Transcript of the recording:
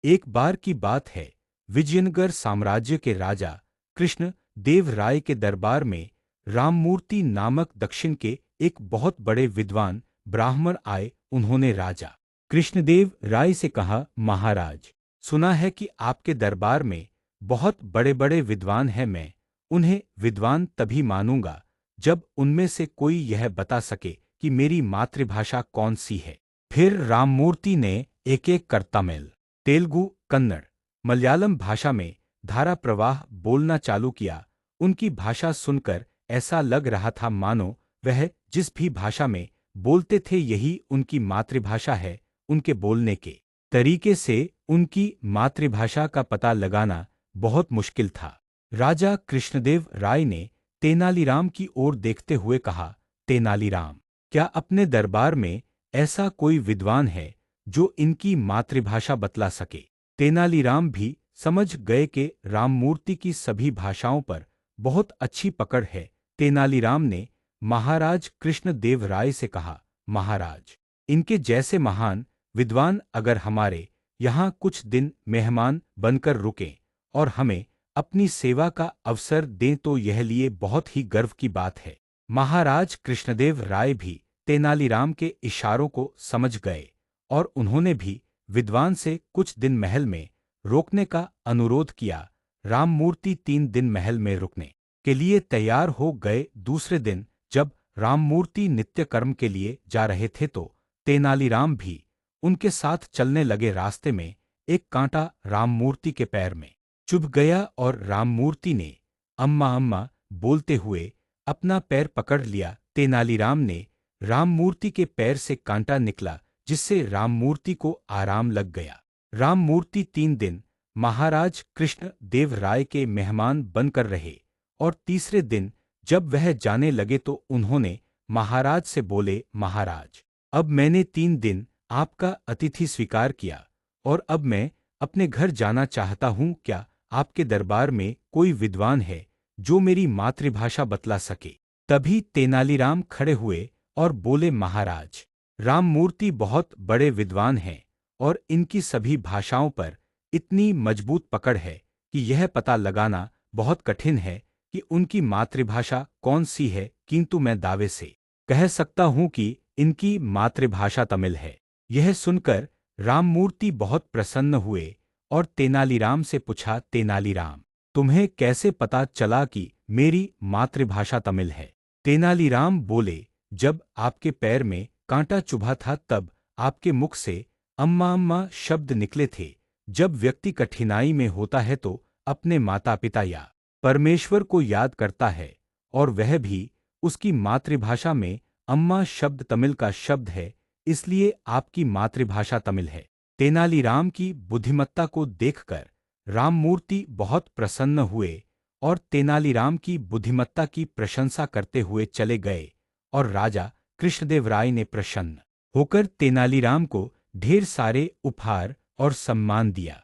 एक बार की बात है, विजयनगर साम्राज्य के राजा कृष्ण देव राय के दरबार में राममूर्ति नामक दक्षिण के एक बहुत बड़े विद्वान ब्राह्मण आए। उन्होंने राजा कृष्णदेव राय से कहा, महाराज, सुना है कि आपके दरबार में बहुत बड़े बड़े विद्वान हैं। मैं उन्हें विद्वान तभी मानूंगा जब उनमें से कोई यह बता सके कि मेरी मातृभाषा कौन सी है। फिर राममूर्ति ने एक एक कर तमिल, तेलुगु, कन्नड़, मलयालम भाषा में धारा प्रवाह बोलना चालू किया। उनकी भाषा सुनकर ऐसा लग रहा था मानो वह जिस भी भाषा में बोलते थे यही उनकी मातृभाषा है। उनके बोलने के तरीके से उनकी मातृभाषा का पता लगाना बहुत मुश्किल था। राजा कृष्णदेव राय ने तेनालीराम की ओर देखते हुए कहा, तेनालीराम, क्या अपने दरबार में ऐसा कोई विद्वान है जो इनकी मातृभाषा बतला सके? तेनालीराम भी समझ गए कि राममूर्ति की सभी भाषाओं पर बहुत अच्छी पकड़ है। तेनालीराम ने महाराज कृष्णदेव राय से कहा, महाराज, इनके जैसे महान विद्वान अगर हमारे यहाँ कुछ दिन मेहमान बनकर रुकें और हमें अपनी सेवा का अवसर दें तो यह लिए बहुत ही गर्व की बात है। महाराज कृष्णदेव राय भी तेनालीराम के इशारों को समझ गए और उन्होंने भी विद्वान से कुछ दिन महल में रोकने का अनुरोध किया। राममूर्ति 3 दिन महल में रुकने के लिए तैयार हो गए। दूसरे दिन जब राममूर्ति नित्य कर्म के लिए जा रहे थे तो तेनालीराम भी उनके साथ चलने लगे। रास्ते में एक कांटा राममूर्ति के पैर में चुभ गया और राममूर्ति ने अम्मा अम्मा बोलते हुए अपना पैर पकड़ लिया। तेनालीराम ने राममूर्ति के पैर से कांटा निकला जिससे राममूर्ति को आराम लग गया। राममूर्ति 3 दिन महाराज कृष्ण देव राय के मेहमान बनकर रहे और तीसरे दिन जब वह जाने लगे तो उन्होंने महाराज से बोले, महाराज, अब मैंने 3 दिन आपका अतिथि स्वीकार किया और अब मैं अपने घर जाना चाहता हूँ। क्या आपके दरबार में कोई विद्वान है जो मेरी मातृभाषा बतला सके? तभी तेनालीराम खड़े हुए और बोले, महाराज, राममूर्ति बहुत बड़े विद्वान हैं और इनकी सभी भाषाओं पर इतनी मजबूत पकड़ है कि यह पता लगाना बहुत कठिन है कि उनकी मातृभाषा कौन सी है, किंतु मैं दावे से कह सकता हूँ कि इनकी मातृभाषा तमिल है। यह सुनकर राममूर्ति बहुत प्रसन्न हुए और तेनालीराम से पूछा, तेनालीराम, तुम्हें कैसे पता चला कि मेरी मातृभाषा तमिल है? तेनालीराम बोले, जब आपके पैर में कांटा चुभा था तब आपके मुख से अम्मा अम्मा शब्द निकले थे। जब व्यक्ति कठिनाई में होता है तो अपने माता पिता या परमेश्वर को याद करता है और वह भी उसकी मातृभाषा में अम्मा शब्द तमिल का शब्द है, इसलिए आपकी मातृभाषा तमिल है। तेनालीराम की बुद्धिमत्ता को देखकर राममूर्ति बहुत प्रसन्न हुए और तेनालीराम की बुद्धिमत्ता की प्रशंसा करते हुए चले गए और राजा कृष्णदेव राय ने प्रसन्न होकर तेनालीराम को ढेर सारे उपहार और सम्मान दिया।